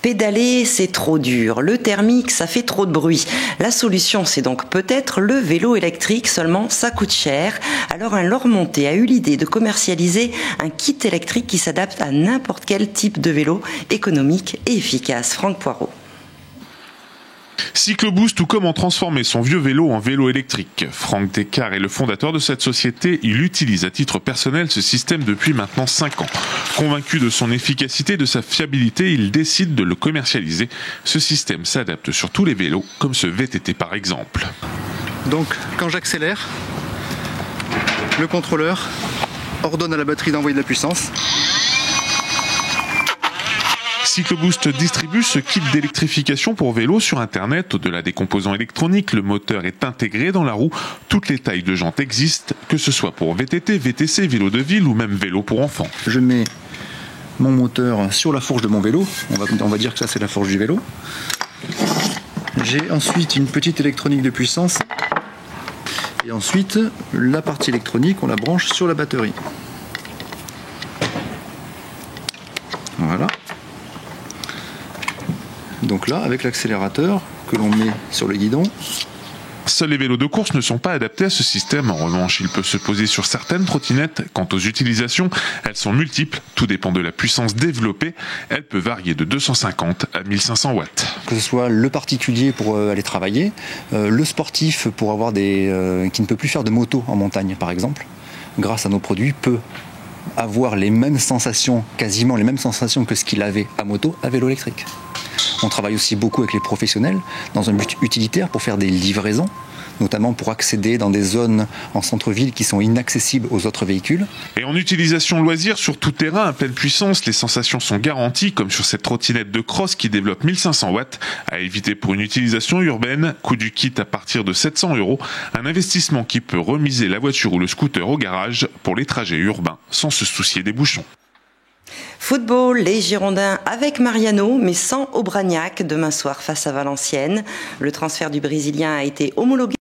Pédaler, c'est trop dur. Le thermique, ça fait trop de bruit. La solution, c'est donc peut-être le vélo électrique, seulement ça coûte cher. Alors un Lormontais a eu l'idée de commercialiser un kit électrique qui s'adapte à n'importe quel type de vélo, économique et efficace. Franck Poirot. Cycloboost ou comment transformer son vieux vélo en vélo électrique. Franck Descartes est le fondateur de cette société. Il utilise à titre personnel ce système depuis maintenant 5 ans. Convaincu de son efficacité et de sa fiabilité, il décide de le commercialiser. Ce système s'adapte sur tous les vélos, comme ce VTT par exemple. Donc quand j'accélère, le contrôleur ordonne à la batterie d'envoyer de la puissance. Cycloboost distribue ce kit d'électrification pour vélo sur Internet. Au-delà des composants électroniques, le moteur est intégré dans la roue. Toutes les tailles de jantes existent, que ce soit pour VTT, VTC, vélo de ville ou même vélo pour enfants. Je mets mon moteur sur la fourche de mon vélo. On va dire que ça c'est la fourche du vélo. J'ai ensuite une petite électronique de puissance. Et ensuite, la partie électronique, on la branche sur la batterie. Voilà. Donc là, avec l'accélérateur que l'on met sur le guidon. Seuls les vélos de course ne sont pas adaptés à ce système. En revanche, il peut se poser sur certaines trottinettes. Quant aux utilisations, elles sont multiples. Tout dépend de la puissance développée. Elle peut varier de 250 à 1500 watts. Que ce soit le particulier pour aller travailler, le sportif pour avoir qui ne peut plus faire de moto en montagne par exemple, grâce à nos produits, peut avoir les mêmes sensations, quasiment les mêmes sensations que ce qu'il avait à moto, à vélo électrique. On travaille aussi beaucoup avec les professionnels dans un but utilitaire pour faire des livraisons, notamment pour accéder dans des zones en centre-ville qui sont inaccessibles aux autres véhicules. Et en utilisation loisir sur tout terrain à pleine puissance, les sensations sont garanties, comme sur cette trottinette de cross qui développe 1500 watts, à éviter pour une utilisation urbaine. Coût du kit à partir de 700 €, un investissement qui peut remiser la voiture ou le scooter au garage pour les trajets urbains sans se soucier des bouchons. Football, les Girondins avec Mariano, mais sans Aubragnac, demain soir face à Valenciennes. Le transfert du Brésilien a été homologué